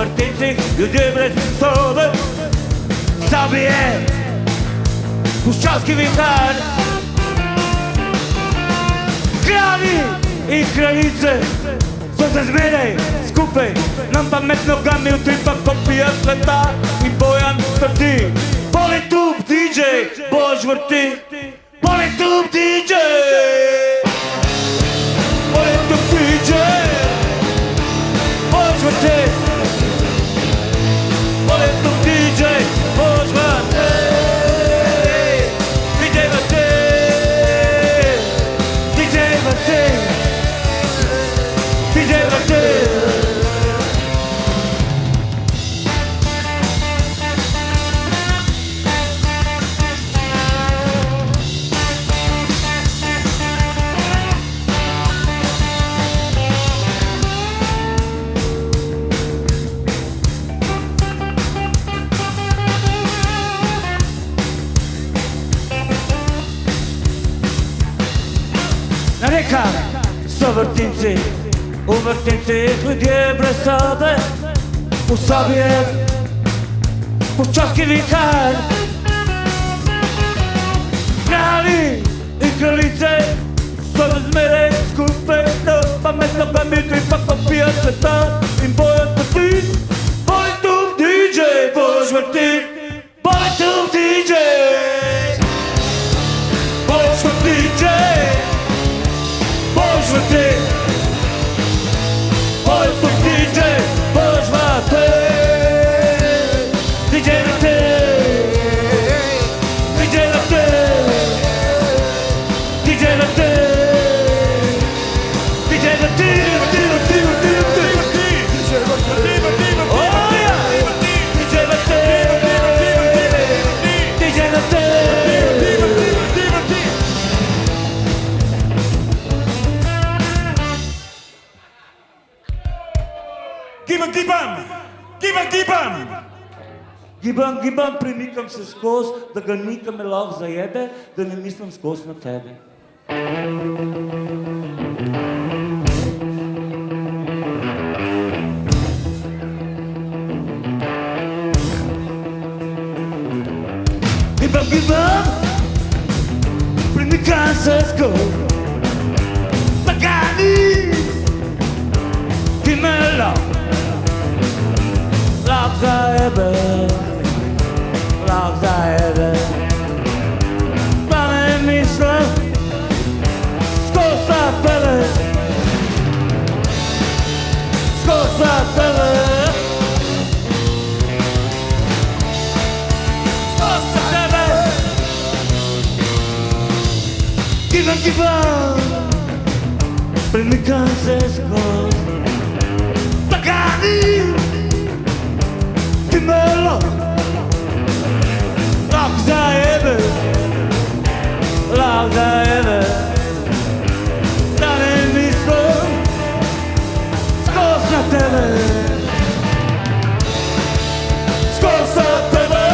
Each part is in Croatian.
vrtincih, ljudje brez sobe. Zabije puščavski vihar. Kralji i kraljice so se zmeraj skupaj, nam pametno gami utripa kopija sveta i Bojan trdi. Politub DJ, Bož vrti. Politub DJ, Politub DJ, Bož vrti. Politub DJ, Bož vrti. DJ vrti, DJ vrti, DJ vrti. Na rekah so vrtinci, u vrtincih ljudje brez sobe. U sobi je puščavski vihar. Kralji i kraljice so se zmeraj skupaj, no pametno pametno i pa kopija sveta im Bojan trdi. Politub DJ, Bož vrti. Politub DJ, Bož vrti DJ, Bož vrti. Politub DJ, Bož vrti. DJ vrti, DJ vrti, DJ vrti, DJ vrti, vrti, vrti, vrti, vrti, vrti. Oh ja, DJ vrti, DJ vrti. Gibam, premikam se skoz, da ga nikam me lahko zajebe, da ne mislim skoz na tebe. Gibam, premikam se skoz, da ga nikam me lahko zajebe. Lahko zajebe. Pa ne mislim skoz na tebe, skoz na tebe, skoz na tebe. Gibam, premikam se skoz, da ga ti me lahko zajebe, lahko zajebe. Da ne mislim skoz na tebe, skoz na tebe,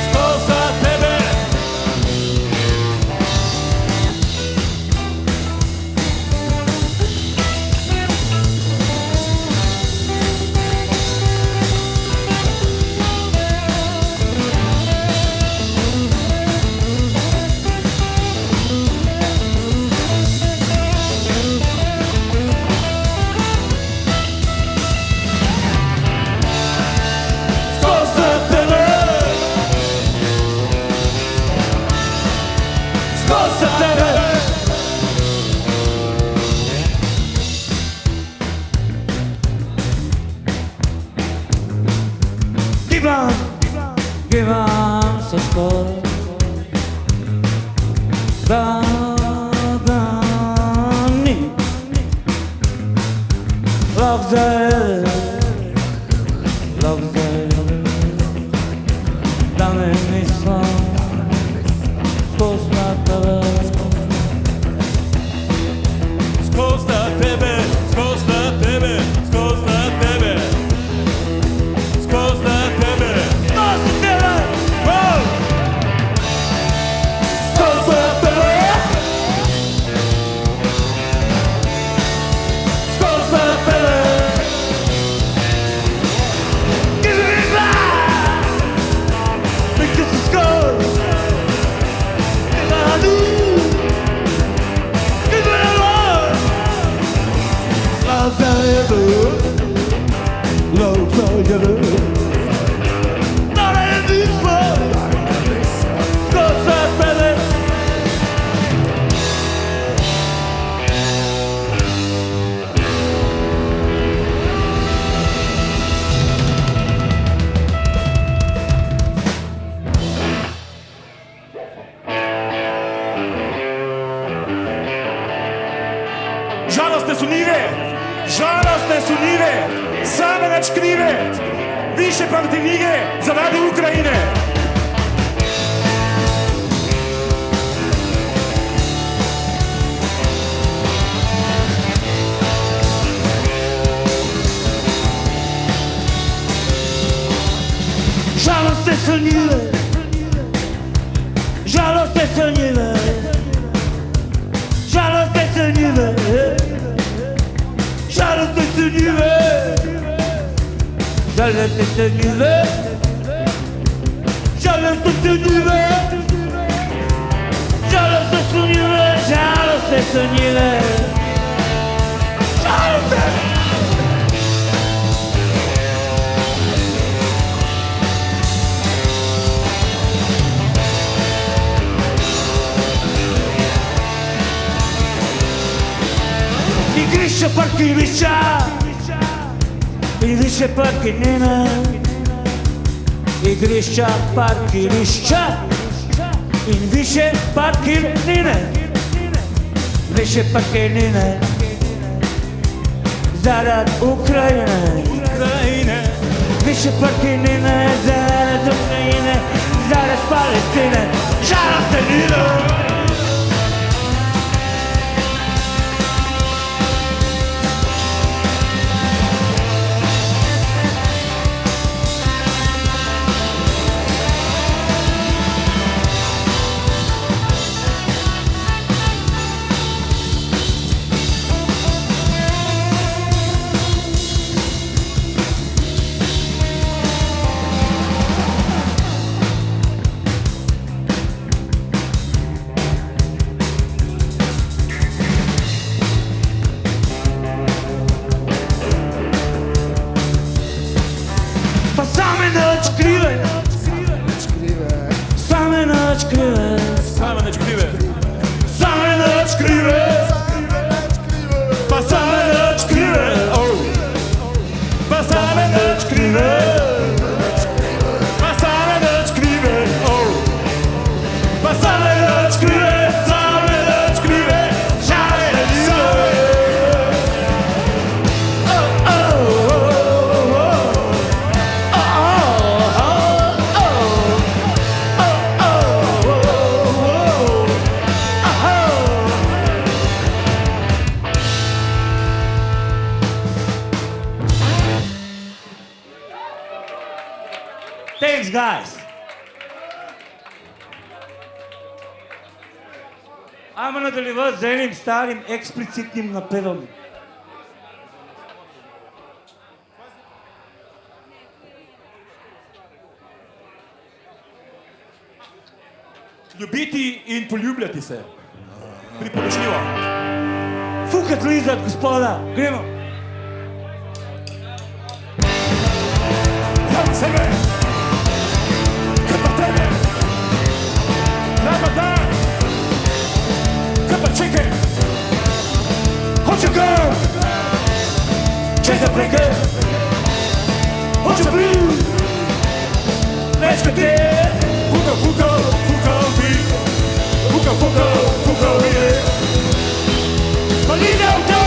skoz na tebe. Gibam se skoz, da ni lahko zajebe, lahko zajebe. Da ne mislim skoz na tebe, skoz na tebe, skoz na tebe, skoz na tebe, skoz na tebe. Skoz na tebe, su njive, žalostne su njive, same načkrive, više protiv njige za radi Ukrajine. Žalostne su njive, žalostne su njive, žalostne su njive, žalostne su njive, žalostne su njive, žalostne su njive, žalostne su njive, žalostne su njive, žalostne. Igrišća, parkirišća, i više parkirnina. Igrišća, parkirišća, i više parkirnine. Više parkirnine, zarad Ukrajine. Više parkirnine, zarad Ukrajine, zarad Palestine. Žalostne njive. Same načkrive, same načkrive, Same načkrive, same načkrive, pa same načkrive, pa same načkrive, pa same načkrive, pa same načkrive, same načkrive, žalostne njive. Thanks, guys. Ajmo nadaljevati z enim starim eksplicitnim napevom. Ljubiti in poljubljati se. Priporočljivo. Fukat lizat, gospoda. Gremo. Ja sebe, kaj pa tebe, nama dan, kaj pa čekaj, Hoću go, čeza preke, hoću blues, nečka te. fuka, fuka, fuka bi, fuka, fuka, fuka bi, Pa lide u to,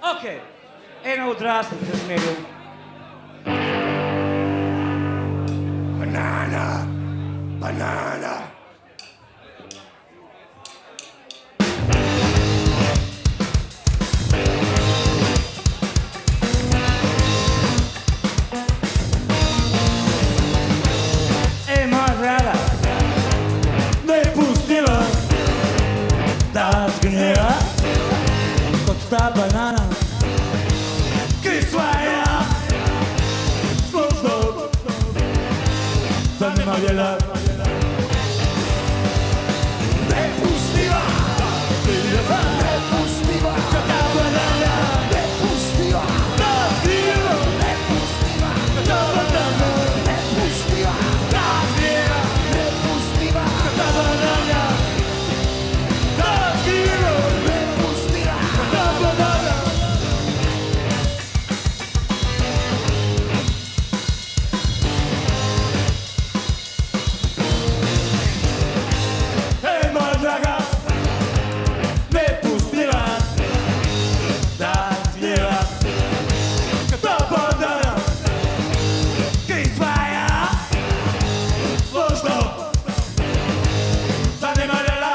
Okej, eno odraslih razmerju. Banana, banana. Ej, moja draga, ne pustila da zgnjeva kot ta banana, ki svaja složno zanemarjala. Nepustiva, nepustiva, Kot ta banana, nepustiva, da zgnjeva nepustiva, kot ta banana, nepustiva, da zgnjeva nepustiva, kot ta banana, da zgnjeva nepustiva. kot ta banana. Ej, moja draga, ne pustila da zgnjeva kot ta banana, ki svaja složno zanemarjala.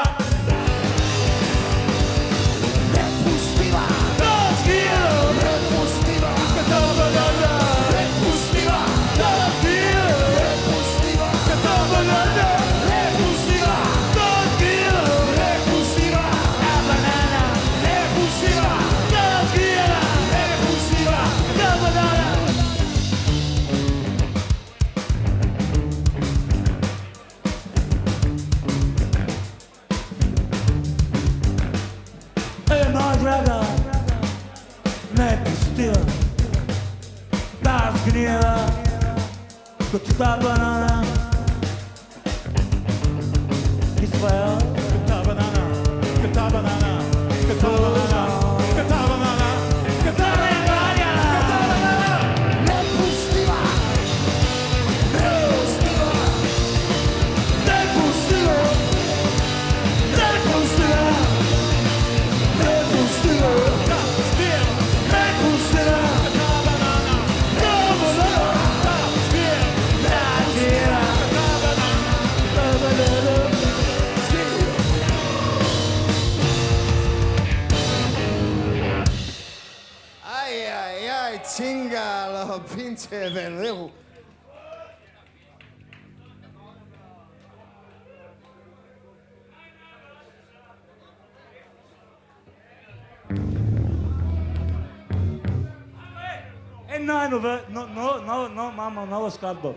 Nepustiva, Da zgnjeva nepustiva, kot ta banana, nepustiva, da zgnjeva nepustiva, kot ta banana, nepustiva, da zgnjeva nepustiva, ta banana, nepustiva, da zgnjeva nepustiva. ta banana. Ej, moja draga, ne pustila da zgnjeva kot ta banana, ki svoja Ta banana, ta banana, ta banana, ta banana, ta zanemarjala. nepustiva, nepustiva, Ne pustila, ne pustila, ne pustila, ne pustila, ta banana, da banana, ta da zgnjeva banana. ta banana. Ay, ay, ay, chingalo, pinche pendejo. No, imamo novo skladbo.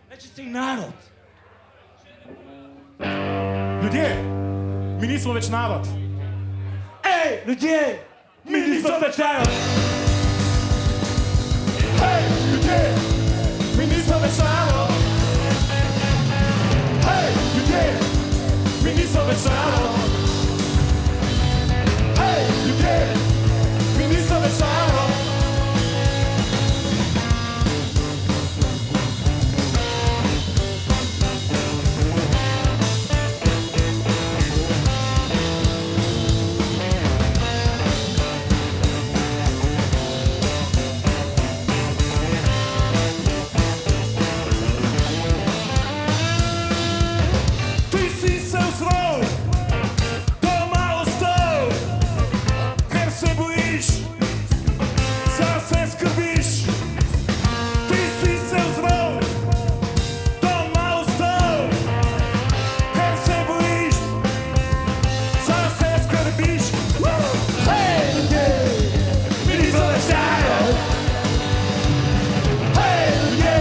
Reči si narod. Ljudje, mi nismo več narod. Ej, ljudje, mi nismo več narod. Hej, ljudje, mi nismo več narod. Hej, ljudje, mi nismo več narod. Hej, ljudje, mi nismo več narod. Ti si se vzrol, doma ostal, ker se bojiš, zase skrbiš. Ti si se vzrol, doma ostal, ker se bojiš, zase skrbiš. Hej, ljudje, mi nismo več narod. Hej, ljudje,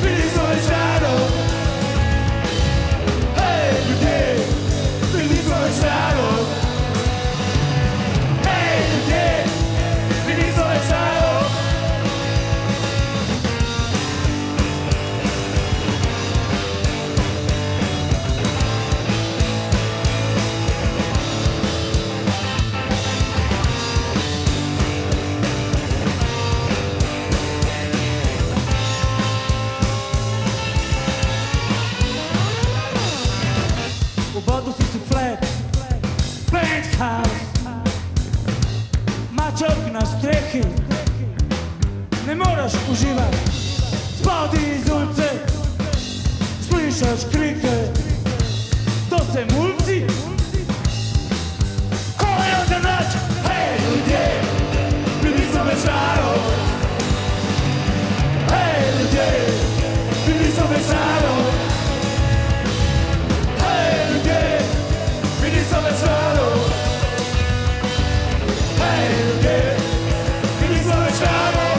mi nismo več narod. Hej, ljudje, mi nismo več narod. Hej, ljudje, Mačak na strehi, ne moraš uživati. Spadi iz ulice, slišaš krike, to se mulci. Holajo za noč, hej ljudje, bili so večaro. Hej ljudje, bili so večaro. Hej ljudje, bili so večaro. Hej ljudje, bili so večaro.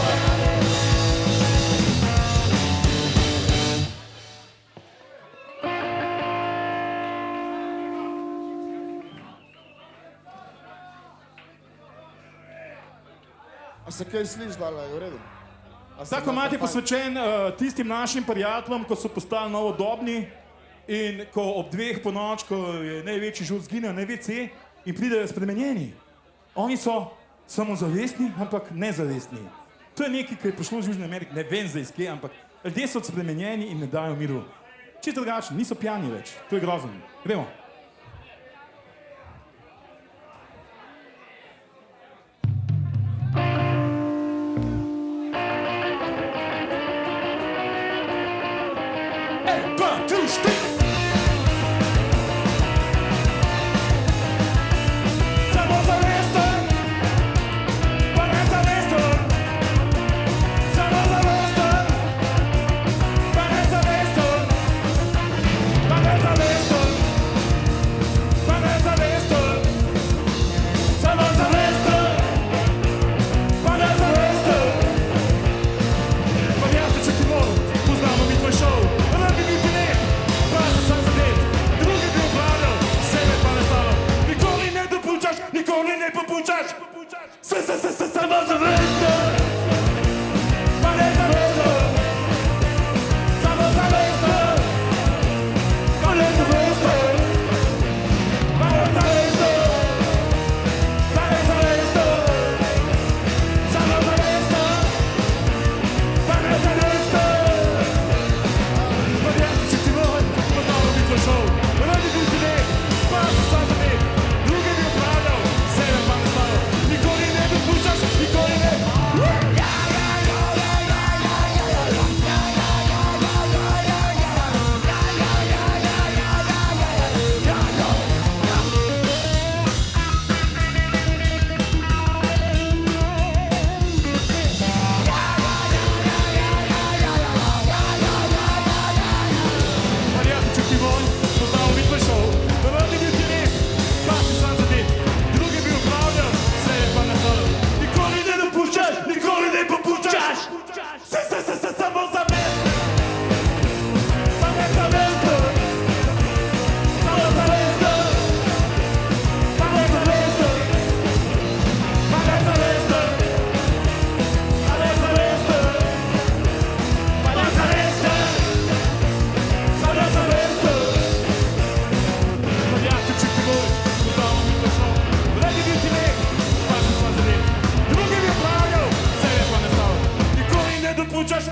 A se kaj sliš, Dala, je v redu? Ta komad je posvečen tistim našim prijateljem, ko so postali novodobni in ko ob 2 po noč, ko je največji žut zginil na WC in pridejo spremenjeni. Oni so samozavestni, ampak nezavestni. To je nekaj, kar je prišlo iz Južne Amerike, ne vem zdaj iz kje, ampak ljudje so spremenjeni in ne dajo miru. Čisto drugačni, niso pijani več, to je grozno. Gremo.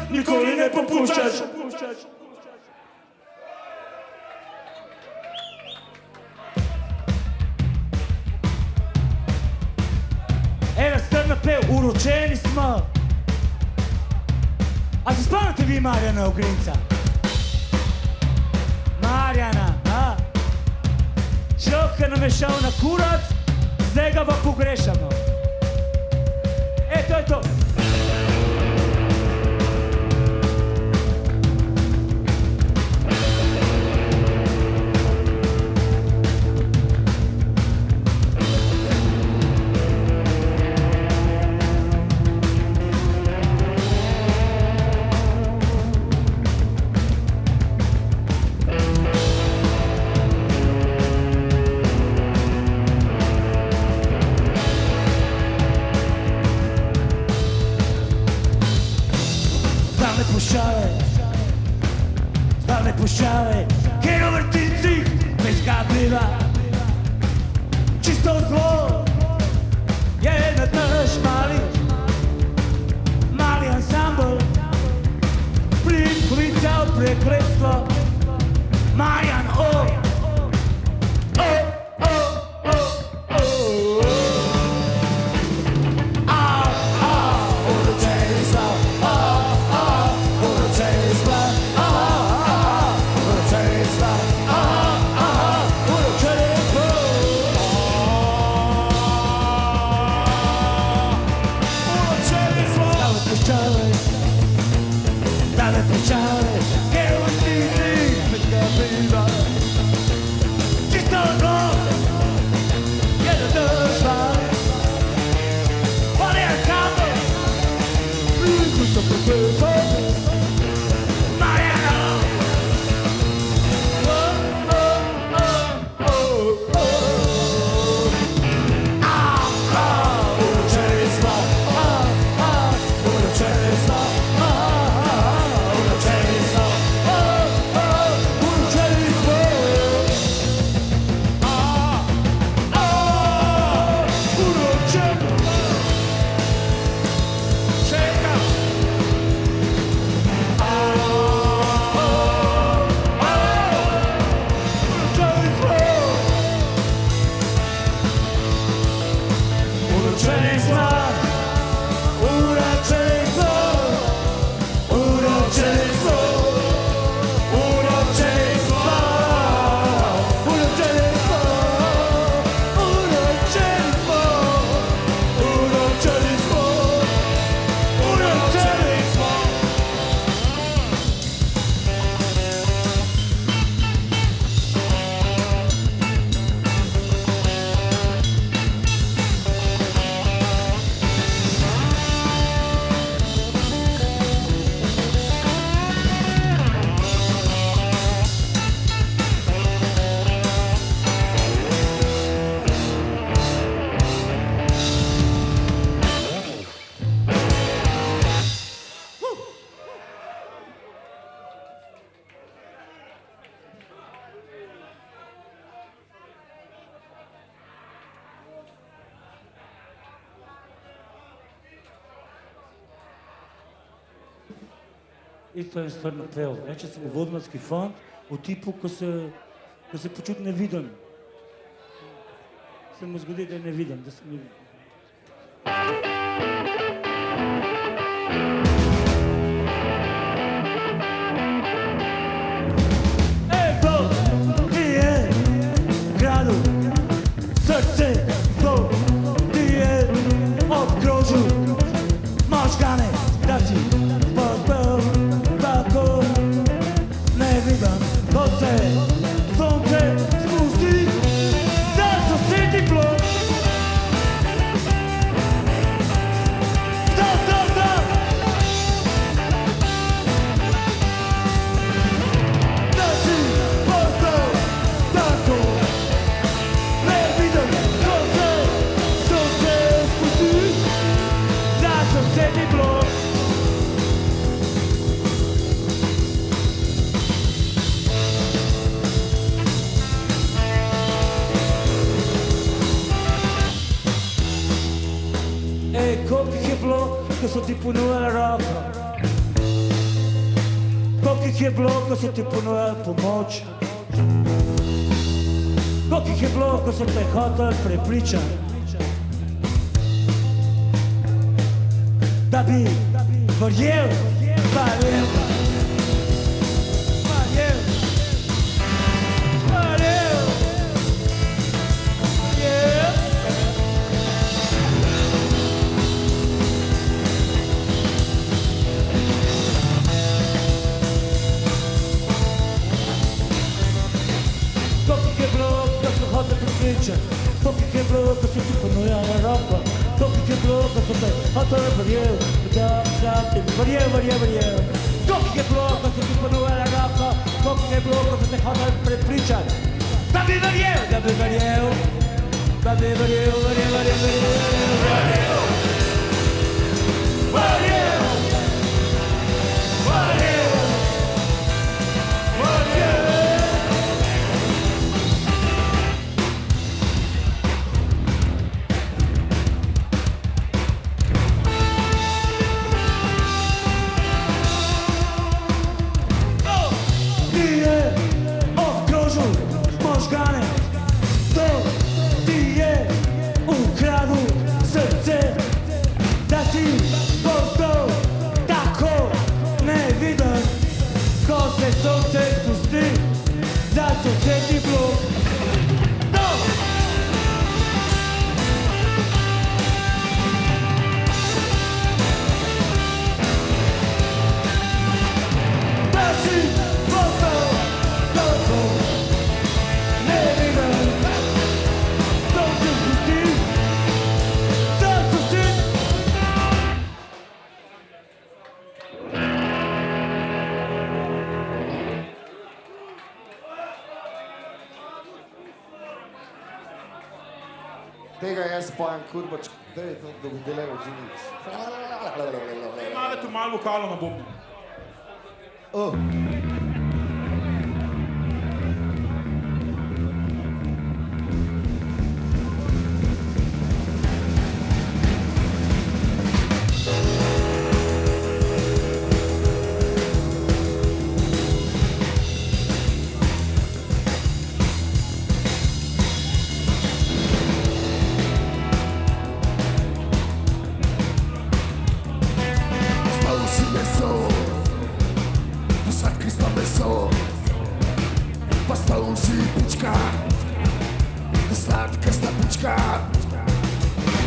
Nikoli ne popuščaš. Evo strna pev, uročeni smo. A se spomnite vi Marjana Ogrinca? Marjana, a? Človek nam je šel na kurac, zdaj ga pa pogrešamo. To je to. Slavne puščave, kjer v vrtincih peska pliva. Čisto zlo je nad naš mali ansambl. Plin klical prekletstvo, Marjan, Stare peciare che non dici mi capiva. Ci sta il blog che non deve fare. Quale è stato? Lui questo per questo. Mariano. Oh, oh, oh, oh, oh. Isto je stvar napravil. Reče se mu Vodmanski fond v tipu, ko se počuti neviden. Se mu zgodi, da je neviden, da se neviden. Bog, ti je gradu, srce, Bog, ti je obkrožil možgane, da si pospel tako neviden, ko se sonce spusti za sosednji blok. Da si postal tako neviden, ko se sonce spusti za sosednji blok. Koliko jih je bilo, ko so ti ponujali roko? Koliko jih je bilo, ko so ti ponujali pomoč? Koliko jih je bilo, ko so te hoteli prepričati? Da bi verjel, verjel, verjel, verjel, verjel. Koliko je bilo, ko so hoteli prepričati? Koliko je bilo, ko so ti ponujali roko? Koliko je bilo, ko so te hoteli verjel, da ti verjel, verjel, verjel. Koliko je bilo, ko so ti ponujali roko? Koliko je bilo, ko so te hoteli prepričati? Da bi verjel, da bi verjel, da bi verjel, verjel, verjel, verjel, verjel, verjel, verjel, verjel. Možgane, to ti je ukradel srce. Kaj spojam, kurbač, da je to, da bi delal od zunic. Imate tu malo vokalo na bobnu. Postavil si pička, sladka stapička.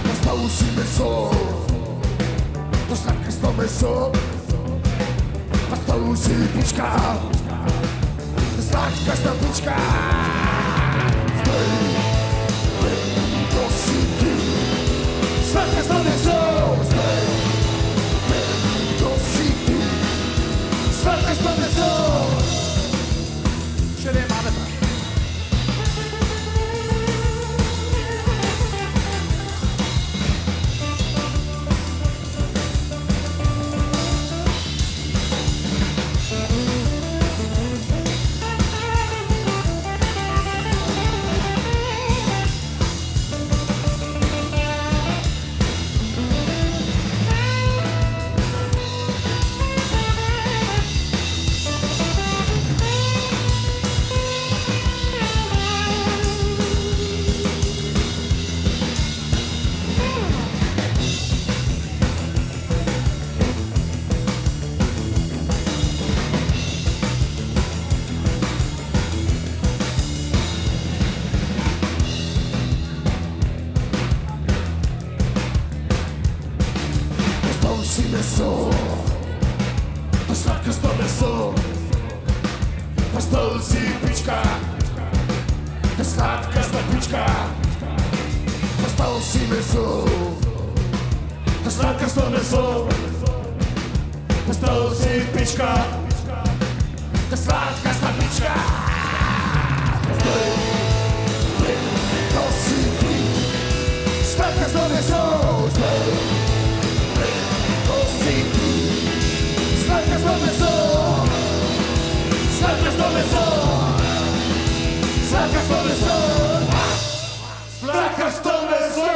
Postavil si meso, to sladkasto meso. Postavil si pička, sladka stapička. Zdaj vem, kdo si ti, sladkasto meso. Zdaj vem, kdo si ti, sladkasto meso. Še ne imate pa. Si meso, sladkasto meso. Postavil si pička, sladkasta pička. Postavil si meso, sladkasto meso. Postavil si pička, sladkasta pička. Zdaj vem, kdo si ti, sladkasto meso. Zdaj sladkasto meso, sladkasto meso, sladkasto meso, sladkasto meso.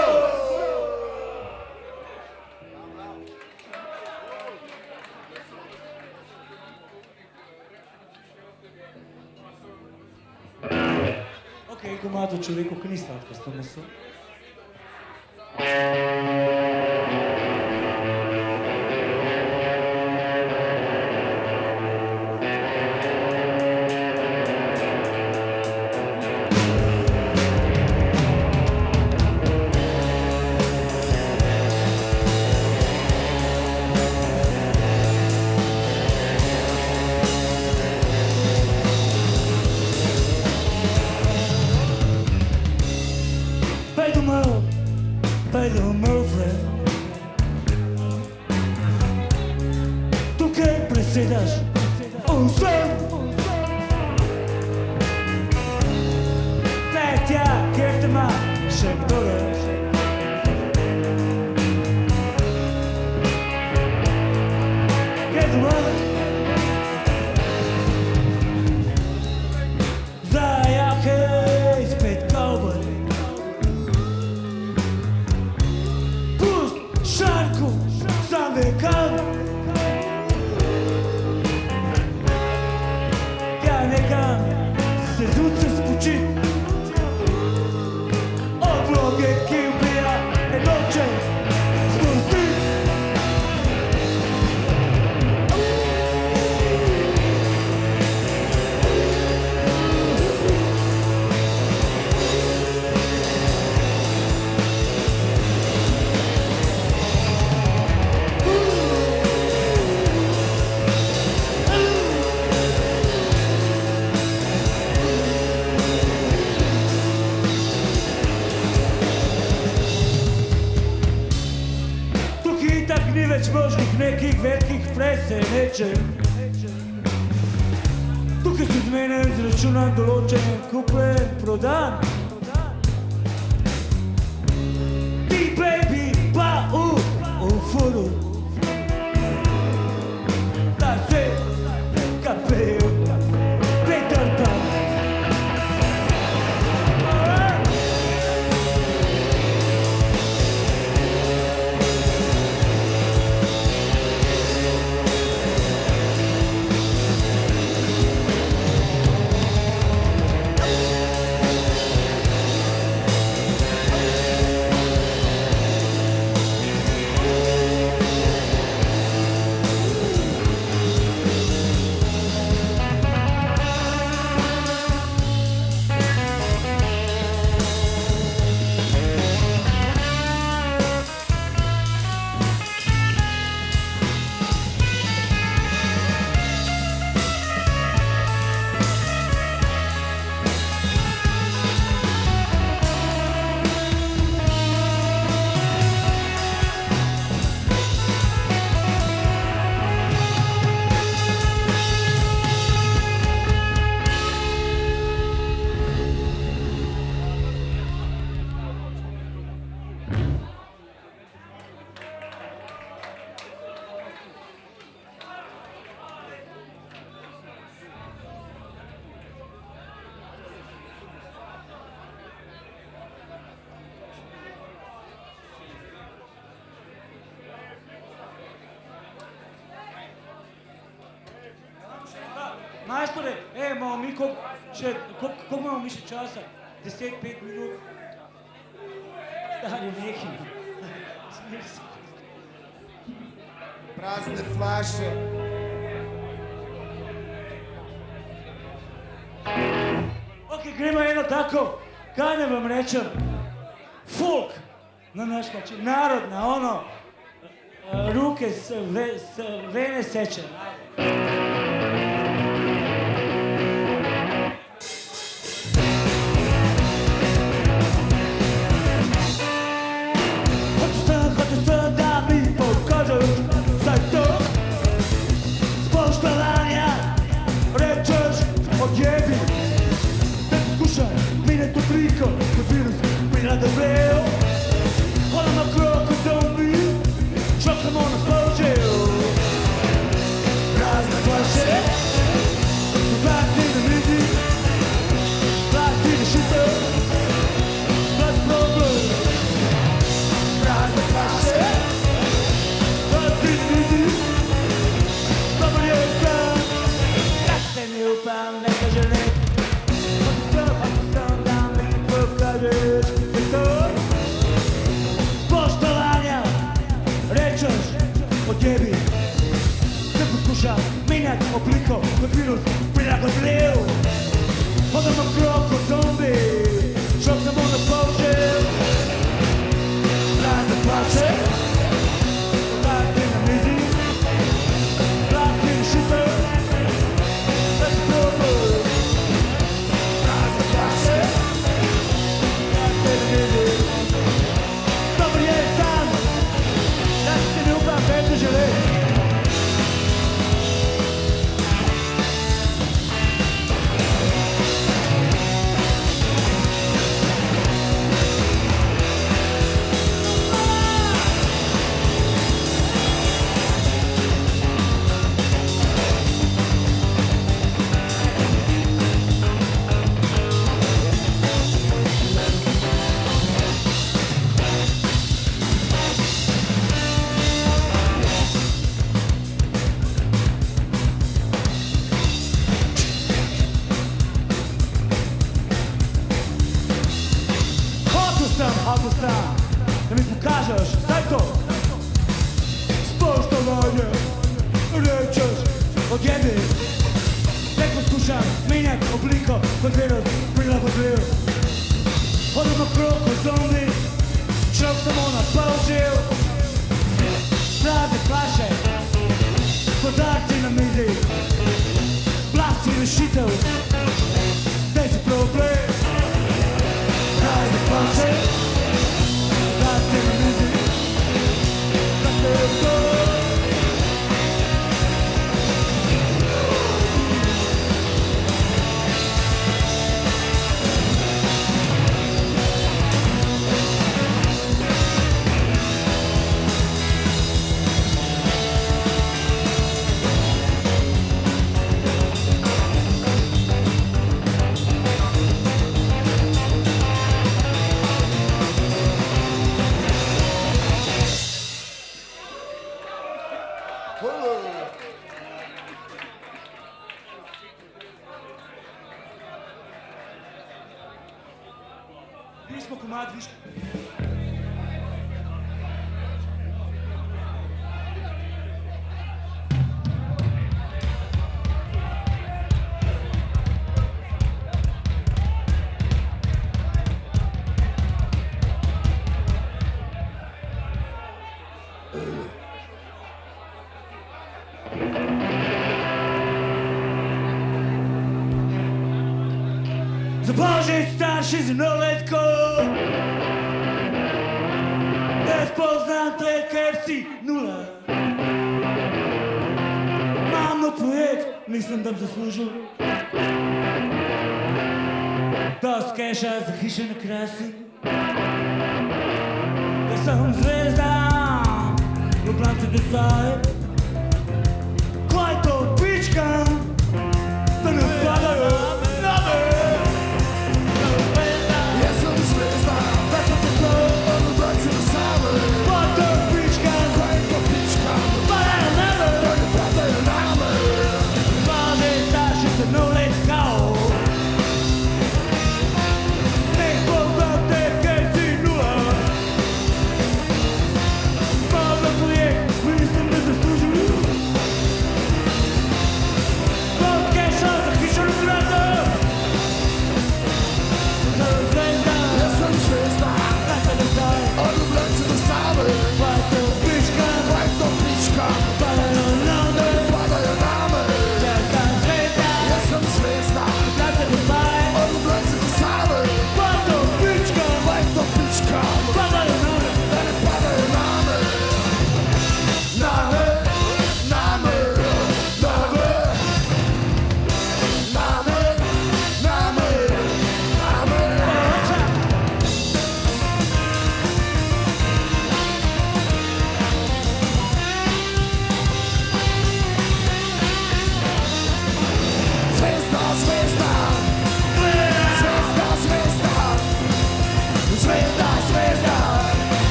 Okej, komad o človeku, ki ni sladkasto meso. Pej domov, friend. Tukaj presedaš vsem. Pej tja, kjer te ima še kdo več. Kaj domov? Zdaj jake spet kavboj. Šarku, sam vekam. Ja nekam se zuce spočit. Obloge, ki ubija, ne noče spustit. Ni več možnih nekih velikih presenečenj. Tukaj se z mene izračunam določen kupen prodan. Gospode, imamo mi koliko imamo mi še časa? 10-5 minut? Stari neki. Smiri se. Prazne flaše. Ok, gremo eno tako, kaj ne vam rečem, folk, na naš način, narodna, ono, ruke s vene seče. Hoću se da mi pokažeš sve to, spoštovanja, rečeš odjebi. Skušaj, mine tu priko, kot virus, prirada vreo. Hodam na krok kot zombi, šok sam ono spoložio. Prazne flaše, zlati ne vidi, vlasti ne šute, bez problem. Prazne flaše, zlati ne vidi, dobar je sam. Ja se ne upam, ne kaže nek. Spoštovanja, rečeš odjebi. Ne poskušam menjati obliko kot virus, prilagodljiv. Hodam okrog kot zombi, šok samo na polžev. Prazne plače, zlati na mizi, vlasti rešitev, bez problem. Prazne plače, dobar je sam, da se ne upam več ne žele. Hotel sam, da mi pokažeš, saj to. Spoštovanje, rečeš, odjebi. Ne poskušam menjati obliko, kot virus, prilagodljiv. Hodam okrog kot zombi, šok samo na polžev. Prazne flaše, kozarci na mizi, vlasti rešitev, zdaj si problem. Prazne flaše, vlasti na mizi, vlasti rešitev. Mi smo komad više. Za Božić starši za noletko, ne spoznam te ker si nula. Mam nov projekt, mislim da bi zaslužil dost keša za hiše na krasi. Da sem zvezda, Ljubljance decide, ko je to pičkam, da ne padajo nove. No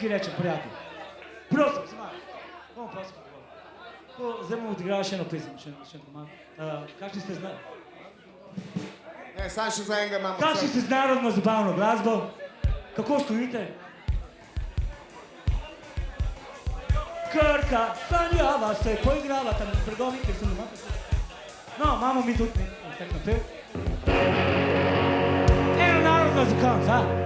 nekaj rečem, prijatelj. Prosim, se malo. Bomo prosim. Zdaj bomo odigrali še eno pesem, še eno komad. Kakšni ste znali? Ne, sam še za enega imamo. Kakšni ste z narodno zabavno glasbo? Kako stojite? Krka, sanjava se, poigrava tam pregovi, ker sem doma. No, imamo mi tudi tak napev. Eno narodno za konc, a?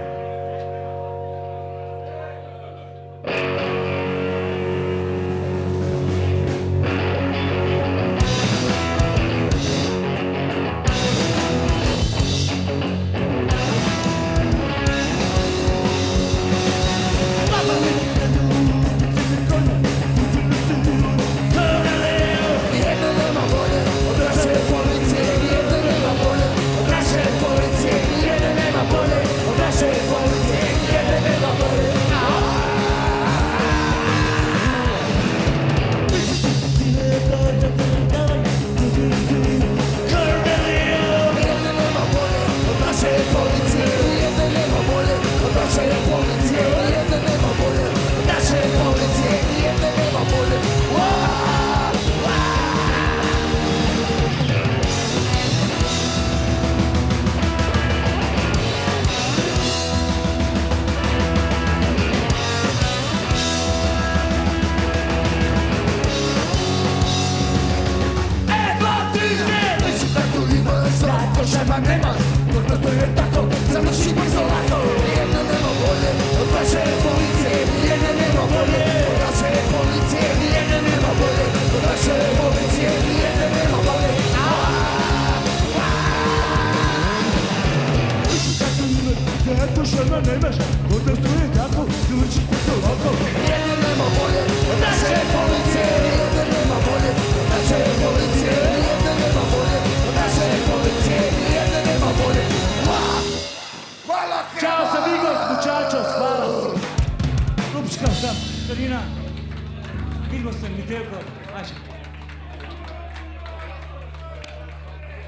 Čao, amigos, muchachos, hvala. Ljubčka vsem, Karina, vidimo se v nedeljko.